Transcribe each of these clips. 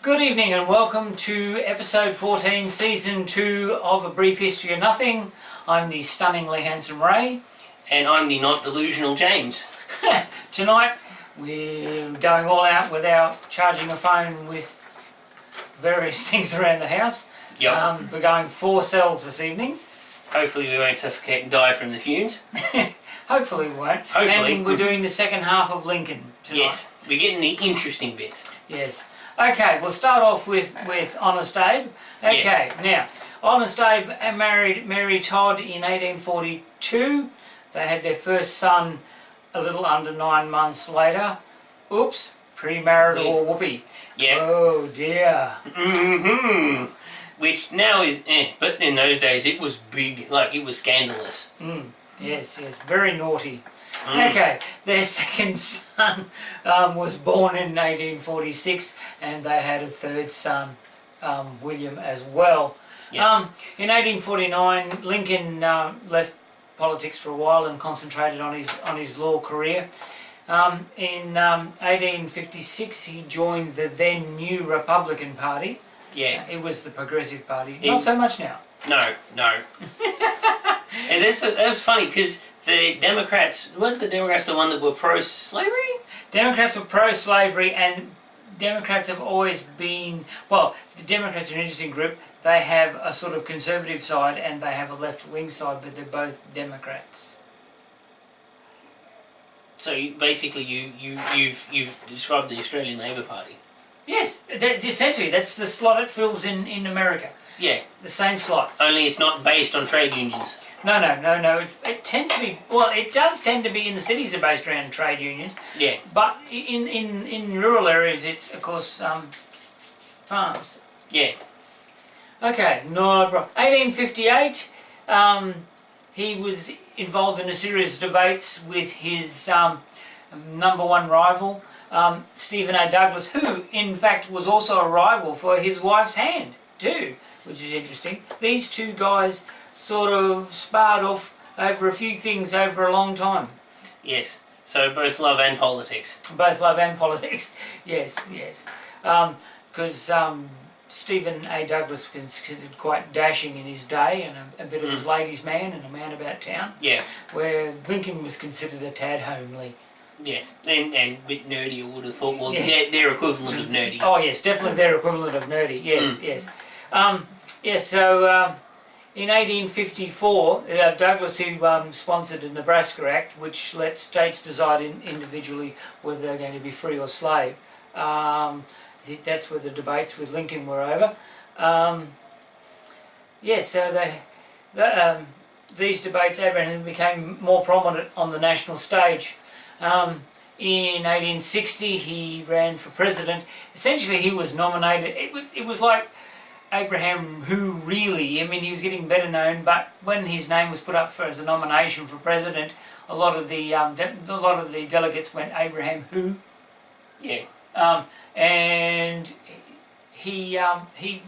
Good evening and welcome to episode 14, season 2 of A Brief History of Nothing. I'm the stunningly handsome Ray. And I'm the not delusional James. Tonight we're going all out without charging a phone with various things around the house. Yep. We're going 4 cells this evening. Hopefully we won't suffocate and die from the fumes. Hopefully we won't. Hopefully. And we're doing the second half of Lincoln tonight. Yes, we're getting the interesting bits. Yes. Okay, we'll start off with Honest Abe. Okay, Now, Honest Abe married Mary Todd in 1842. They had their first son a little under 9 months later. Oops, premarital whoopee. Yeah. Oh dear. Which now is but in those days it was big, like it was scandalous. Yes, very naughty. Okay, their second son was born in 1846 and they had a third son, William, as well. Yep. In 1849, Lincoln left politics for a while and concentrated on his law career. In 1856 he joined the then new Republican Party. Yeah. It was the Progressive Party. Not so much now. No. And that's funny because the Democrats, weren't the Democrats the one that were pro-slavery? Democrats were pro-slavery, and Democrats have always been, well, the Democrats are an interesting group. They have a sort of conservative side and they have a left-wing side, but they're both Democrats. So basically you've described the Australian Labor Party. Yes, essentially that's the slot it fills in America. Yeah. The same slot. Only it's not based on trade unions. No. It tends to be, well, it does tend to be in the cities are based around trade unions. Yeah. But in rural areas, it's of course farms. Yeah. Okay, no problem. 1858, he was involved in a series of debates with his number one rival, Stephen A. Douglas, who in fact was also a rival for his wife's hand too, which is interesting. These two guys sort of sparred off over a few things over a long time. Yes, so both love and politics. Both love and politics, yes. Because Stephen A. Douglas was considered quite dashing in his day and a bit of his ladies' man and a man about town. Yeah. Where Lincoln was considered a tad homely. Yes, and a bit nerdy, I would have thought. Well, their equivalent of nerdy. Oh yes, definitely their equivalent of nerdy, yes. So in 1854, Douglas, who sponsored the Nebraska Act, which let states decide individually whether they're going to be free or slave, that's where the debates with Lincoln were over. So these debates, Abraham became more prominent on the national stage. In 1860 he ran for president. Essentially he was nominated. It was like Abraham who really, I mean he was getting better known, but when his name was put up as a nomination for president, a lot of the delegates went Abraham who. Yeah. And it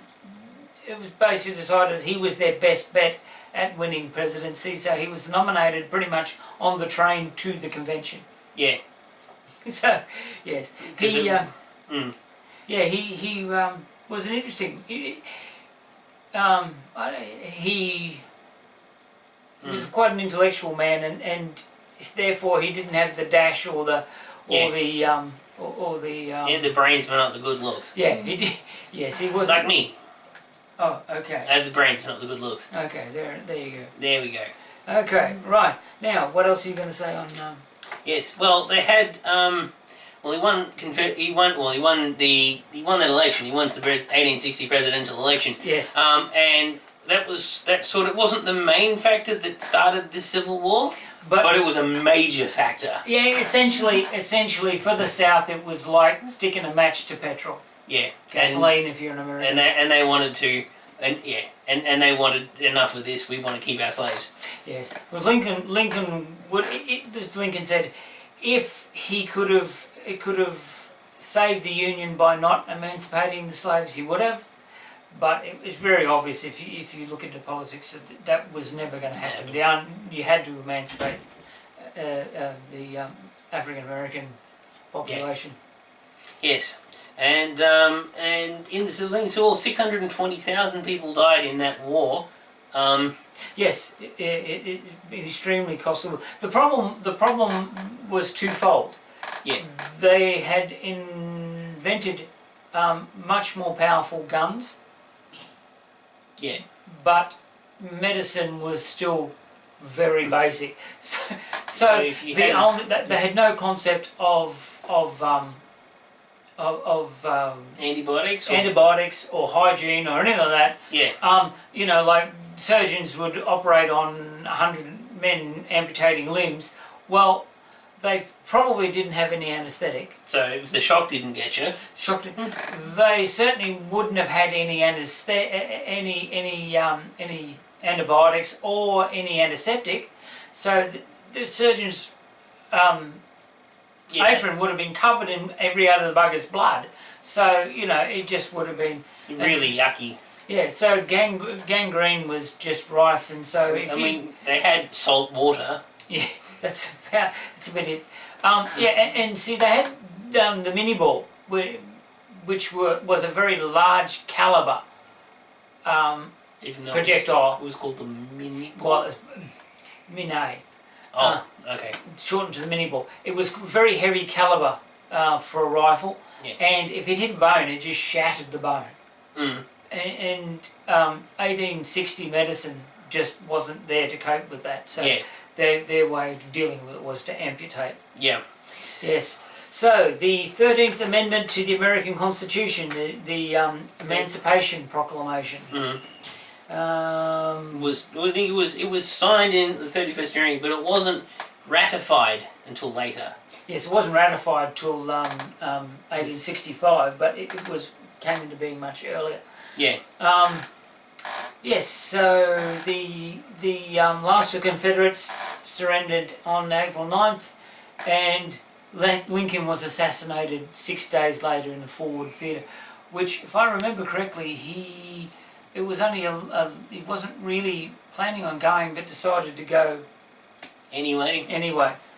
was basically decided he was their best bet at winning presidency, so he was nominated pretty much on the train to the convention. Yeah. So yes, he was an interesting. He was quite an intellectual man, and therefore he didn't have the dash or the the brains but not the good looks. Yeah, he did. Yes, he was like me. Oh, okay. I have the brains but not the good looks. Okay, there you go. There we go. Okay, right. Now, what else are you going to say on? Yes, well, they had. He won that election. He won the 1860 presidential election. Yes. And that wasn't the main factor that started the Civil War, but it was a major factor. Yeah, essentially for the South, it was like sticking a match to petrol. Yeah. Gasoline, if you're an American. And they wanted to. And they wanted enough of this. We want to keep our slaves. Yes, because Lincoln said, if he could have saved the Union by not emancipating the slaves, he would have. But it was very obvious if you look into politics that was never going to happen. You had to emancipate the African American population. Yes. And in the civilian war, 620,000 people died in that war. Yes, it extremely costly. The problem was twofold. Yeah. They had invented much more powerful guns. Yeah. But medicine was still very basic. So if you they had no concept of antibiotics or hygiene or anything like that. Yeah. You know, like surgeons would operate on 100 men amputating limbs. Well, they probably didn't have any anaesthetic. So if the shock didn't get you. They certainly wouldn't have had any antibiotics or any antiseptic. So the surgeon's apron would have been covered in every other bugger's blood. So, you know, it just would have been really yucky. Yeah, so gangrene was just rife, and so I mean, they had salt water. Yeah, that's about it. Yeah, and see, they had the mini ball, which was a very large caliber Even though projectile. It was called the mini ball. Well, it's Mini. Oh, okay. Shortened to the mini ball. It was very heavy caliber for a rifle, and if it hit a bone, it just shattered the bone. Mm. And 1860 medicine just wasn't there to cope with that. So their way of dealing with it was to amputate. Yeah. Yes. So the 13th Amendment to the American Constitution, the Emancipation Proclamation. Mm-hmm. I think it was signed in the 31st January, but it wasn't ratified until later. Yes, it wasn't ratified till 1865, but it came into being much earlier. Yeah. Yes. So the last of the Confederates surrendered on April 9th, and Lincoln was assassinated 6 days later in the Forward Theatre, which, if I remember correctly, he wasn't really planning on going, but decided to go anyway.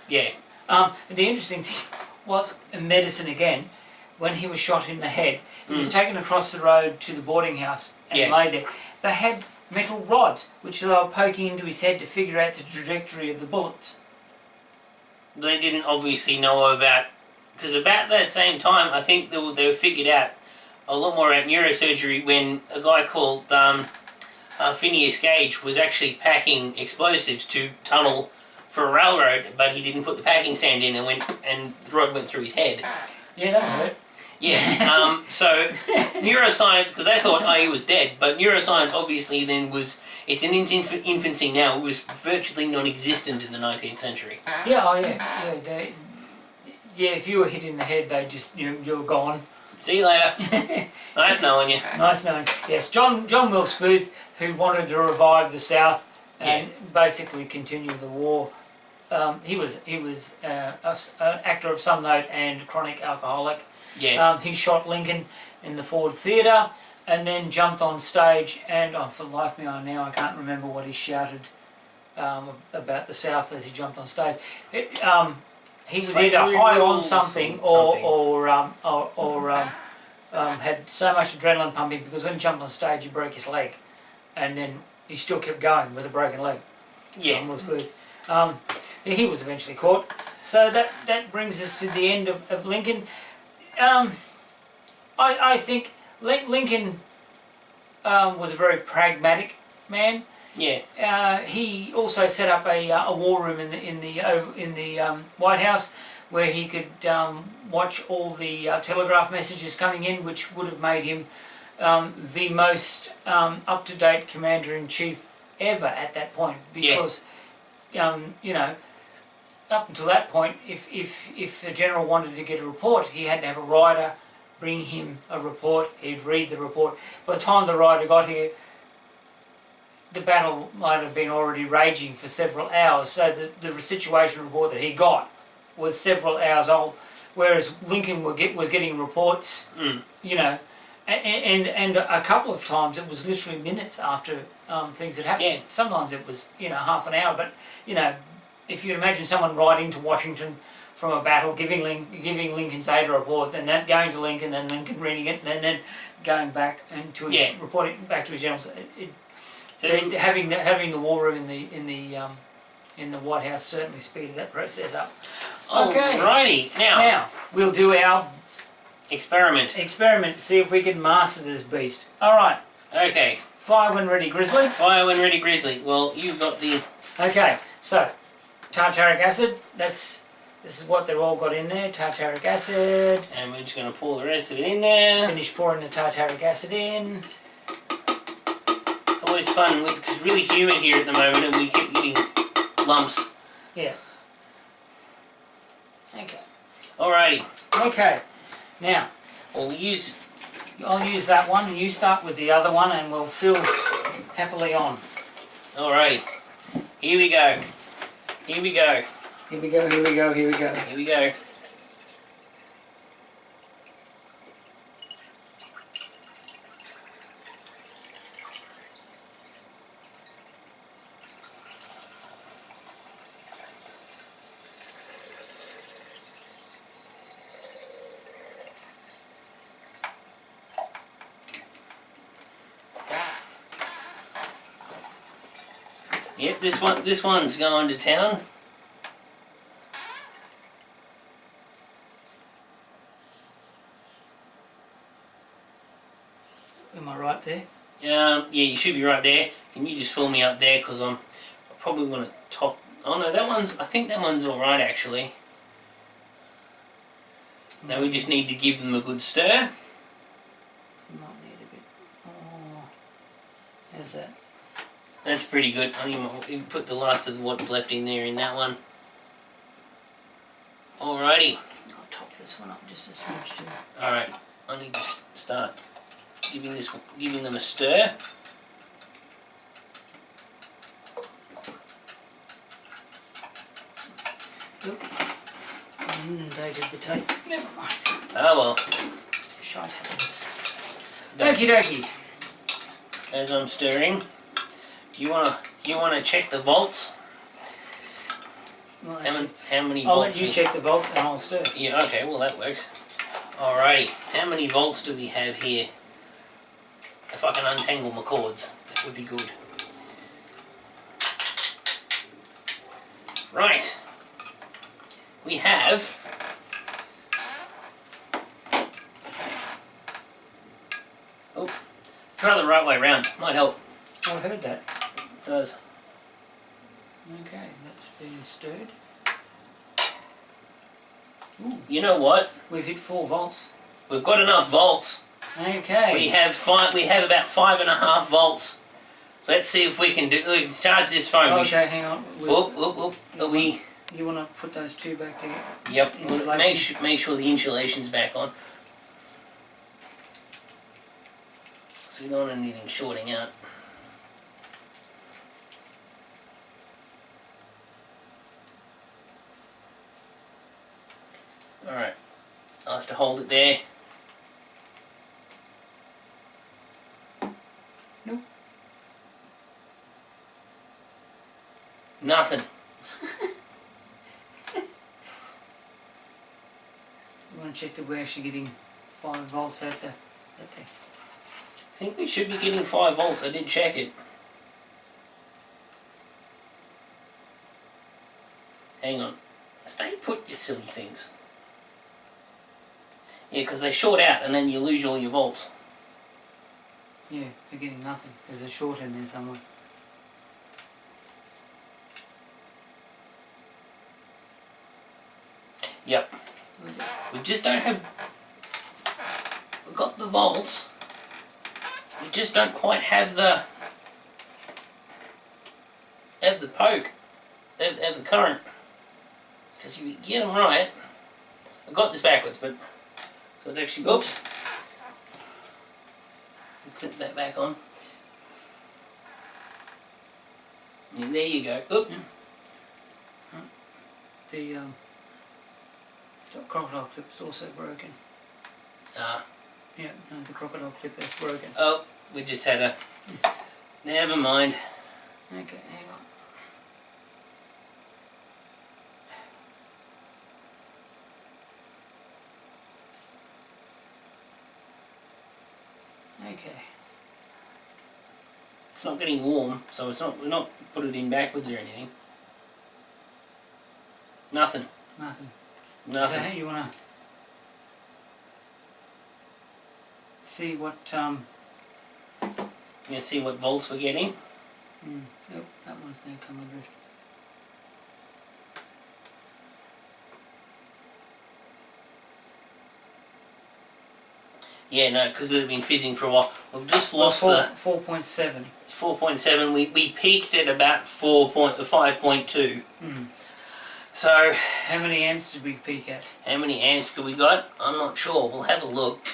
Yeah. The interesting thing was, in medicine again, when he was shot in the head, he was taken across the road to the boarding house and laid there. They had metal rods which they were poking into his head to figure out the trajectory of the bullets. They didn't obviously know about, because about that same time, I think they figured out a lot more about neurosurgery when a guy called Phineas Gage was actually packing explosives to tunnel for a railroad, but he didn't put the packing sand in, and the rod went through his head. Yeah, that hurt. Yeah, so neuroscience, because they thought, he was dead, but neuroscience obviously then it's in its infancy now. It was virtually non-existent in the 19th century. Yeah, if you were hit in the head, they just, you're gone. See you later. Nice knowing you. Nice knowing you. Yes, John Wilkes Booth, who wanted to revive the South and basically continue the war. He was an actor of some note and chronic alcoholic. Yeah. He shot Lincoln in the Ford Theatre and then jumped on stage, and for the life of me I can't remember what he shouted about the South as he jumped on stage. He was either high on something or had so much adrenaline pumping, because when he jumped on stage he broke his leg, and then he still kept going with a broken leg. Yeah. He was eventually caught. So that brings us to the end of Lincoln. I think Lincoln was a very pragmatic man. Yeah. He also set up a war room in the White House, where he could watch all the telegraph messages coming in, which would have made him the most up-to-date commander-in-chief ever at that point, because you know, up until that point, if a general wanted to get a report, he had to have a writer bring him a report. He'd read the report. By the time the writer got here, the battle might have been already raging for several hours, so the situation report that he got was several hours old, whereas Lincoln was getting reports, you know, and a couple of times it was literally minutes after things had happened. Yeah. Sometimes it was, half an hour, but, if you imagine someone riding to Washington from a battle, giving Lincoln's aide a report, then that going to Lincoln, then Lincoln reading it, and then going back and to his, reporting back to his generals. Having the war room in the White House certainly speeded that process up. Okay. Alrighty, Now we'll do our experiment. See if we can master this beast. All right. Okay. Fire when ready, Grizzly. Fire when ready, Grizzly. Well, you've got the. Okay. So, tartaric acid. This is what they've all got in there. Tartaric acid. And we're just going to pour the rest of it in there. Finish pouring the tartaric acid in. It's always fun because it's really humid here at the moment, and we keep getting lumps. Yeah. Okay. Alrighty. Okay. Now, Well, I'll use that one, and you start with the other one, and we'll fill happily on. Alrighty. Here we go. Here we go. Here we go, here we go, here we go. Here we go. Yep, this one's going to town. Am I right there? Yeah, you should be right there. Can you just fill me up there? Because I probably want to top. Oh no, I think that one's all right actually. Now we just need to give them a good stir. Might need a bit more. How's that? That's pretty good. I think we'll put the last of what's left in there in that one. Alrighty. I'll top this one up just a smidge too. Alright, I need to start giving them a stir. Inundated the tape. Never mind. Oh well. Shite happens. Okie dokie. As I'm stirring, do you wanna check the volts? Well, How many I'll volts? let you check the volts and I'll stir. Yeah, okay, well that works. Alrighty, how many volts do we have here? If I can untangle my cords, that would be good. Right. We have try the right way round. Might help. Oh, I heard that. It does. Okay, that's been stirred. Ooh, you know what? We've hit 4 volts. We've got enough volts. Okay. We have about 5.5 volts. Let's see if we can charge this phone. Okay, hang on. You want to put those 2 back together? Yep. Make sure the insulation's back on. So we don't want anything shorting out. Alright. I'll have to hold it there. Nope. Nothing. You want to check that we're actually getting 5 volts out there. I think we should be getting 5 volts. I did check it. Hang on. Stay put, you silly things. Yeah, because they short out and then you lose all your volts. Yeah, they're getting nothing. There's a short in there somewhere. Yep. We just don't have... We've got the volts. We just don't quite have the... poke. Have the current. Because if you get them right... I've got this backwards, but... So it's actually... Oops. Clip that back on. And there you go. Oop. The crocodile clip is also broken. Ah. Yeah, no, the crocodile clip is broken. Oh, we just had a... Never mind. Okay, hang on. Okay. It's not getting warm, so we're not put it in backwards or anything. Nothing. Nothing. Nothing. So you want to see what You want to see what volts we're getting? Yep, that one's now come under it. Yeah, no, because they've been fizzing for a while. We've just lost the 4.7. 4.7. We peaked at about 5.2. So how many amps did we peak at? How many amps we got? I'm not sure. We'll have a look.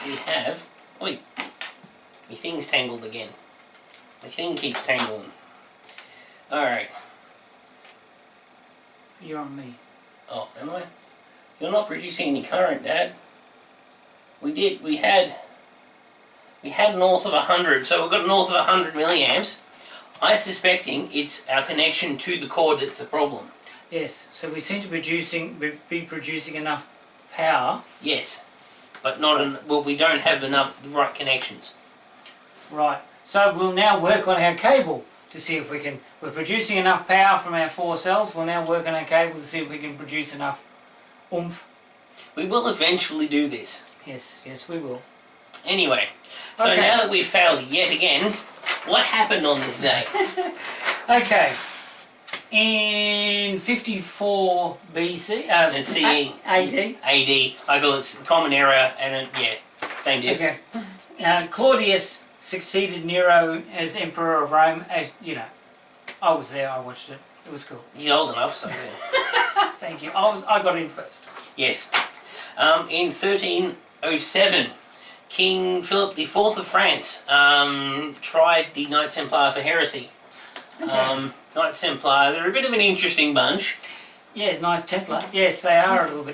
We have. Oi, my thing's tangled again. My thing keeps tangling. All right. You're on me. Oh, am I? You're not producing any current, Dad. We had north of 100, so we've got north of 100 milliamps. I'm suspecting it's our connection to the cord that's the problem. Yes, so we seem to be producing enough power. Yes, but we don't have enough right connections. Right, so we'll now work on our cable to see if we can. We're producing enough power from our 4 cells. We'll now work on our cable to see if we can produce enough oomph. We will eventually do this. Yes, we will. Anyway, so okay. Now that we've failed yet again, what happened on this day? Okay, in 54 BC, AD. I got it's common error and same diff. Okay, Claudius succeeded Nero as Emperor of Rome. As you know, I was there. I watched it. It was cool. You're old enough, so yeah. Thank you. I got in first. Yes. In 1307, King Philip IV of France tried the Knights Templar for heresy. Okay. Knights Templar, they're a bit of an interesting bunch. Yeah, Knights Templar. Yes, they are a little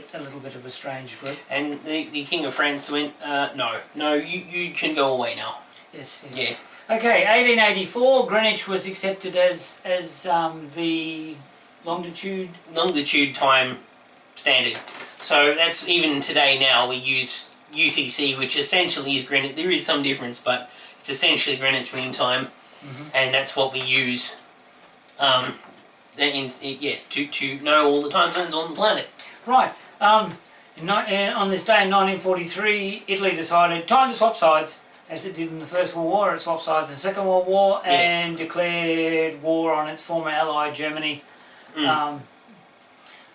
bit of a strange group. And the King of France went, no, you can go away now. Yes. Yeah. Okay, 1884, Greenwich was accepted as the longitude time standard. So that's even today now we use UTC, which essentially is Greenwich. There is some difference, but it's essentially Greenwich Mean Time, and that's what we use. To know all the time zones on the planet. Right. On this day in 1943, Italy decided time to swap sides, as it did in the First World War. It swapped sides in the Second World War and declared war on its former ally Germany.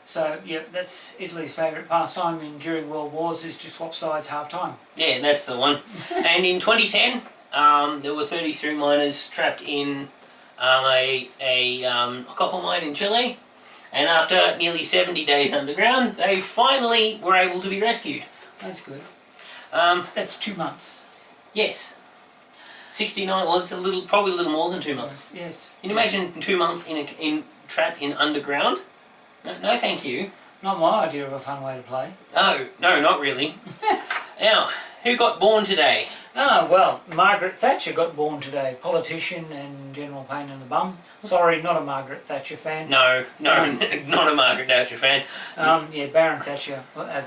So, yeah, that's Italy's favourite pastime during World Wars, is to swap sides half-time. Yeah, that's the one. And in 2010, there were 33 miners trapped in a copper mine in Chile. And after nearly 70 days underground, they finally were able to be rescued. That's good. That's 2 months. Yes. 69, well, it's probably a little more than 2 months. Yes. Can you imagine 2 months trapped in underground? No, thank you. Not my idea of a fun way to play. Oh, no, not really. Now, who got born today? Oh, well, Margaret Thatcher got born today. Politician and general pain in the bum. Sorry, not a Margaret Thatcher fan. No, not a Margaret Thatcher fan. Yeah, Baron Thatcher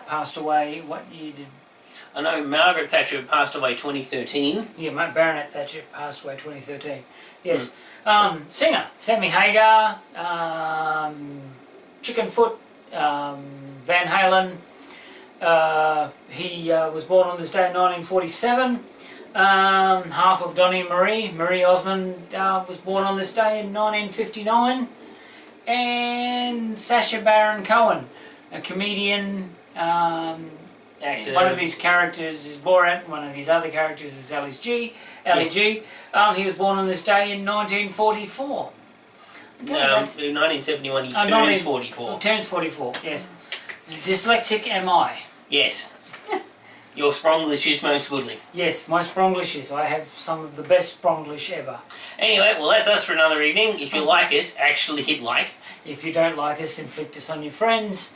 passed away. What year did... I know Margaret Thatcher passed away 2013. Yeah, Baronet Thatcher passed away 2013. Yes. Singer, Sammy Hagar, Chickenfoot, Van Halen. He was born on this day in 1947. Half of Donnie and Marie Osmond, was born on this day in 1959. And Sacha Baron Cohen, a comedian, actor. One of his characters is Borat, one of his other characters is Ali G. He was born on this day in 1944. Okay, no, 1971 he turns 44. He turns 44, yes. Dyslexic am I? Yes. Your Spronglish is most goodly. Yes, my Spronglish is. I have some of the best Spronglish ever. Anyway, well that's us for another evening. If you like us, actually hit like. If you don't like us, inflict us on your friends.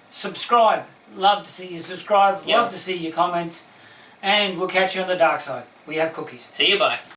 Subscribe. Love to see you subscribe. Love to see your comments. And we'll catch you on the dark side. We have cookies. See you, bye.